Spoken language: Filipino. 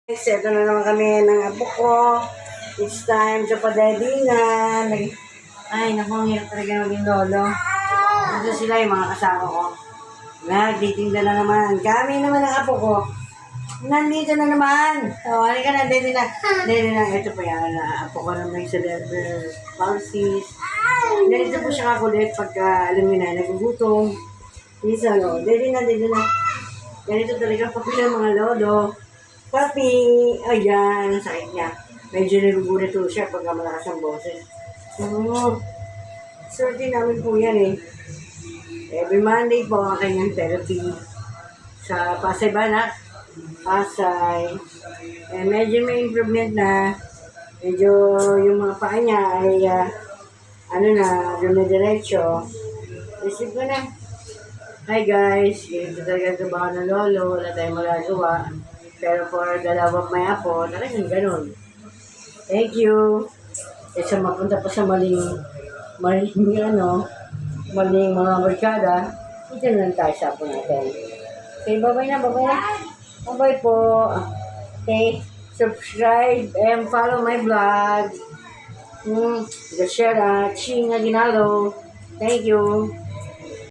Ito na naman kami ng apo ko. It's time sa padedi na. Ay, naku, ang hirap talaga maging lolo. Ito sila yung mga kasama ko. Nagtitinda na naman. Kami naman ang apo ko. Nandito na naman. O, halika na, dede na. Dede na. Ito po yan. Apo ko na may cerebral palsy. Ganito po siya kakulit pagka, alam niyo na, nagugutom. Minsan, o, dede na, dede na. Ganito talaga pag ng mga lolo. Papi, ayan, ang sakit niya. Medyo nagugulat po siya pagka malakas ang boses. Swerte namin po yan eh. Every Monday po ang kanyang therapy sa Pasay Banak, Pasay. Medyo may improvement na. Medyo yung mga paa niya ay dumidiretso. Isip ko na. Hi guys, ganito talaga ito ba ng lolo, wala tayong magagawa. Pero for the love of my apo, talagang ganun. Thank you. Kaysa mapunta pa sa maling mga barkada, ito na lang tayo sa apo natin. Okay, bye-bye na. Bye-bye po. Okay, subscribe and follow my vlog. Share Ching Aguinaldo. Thank you.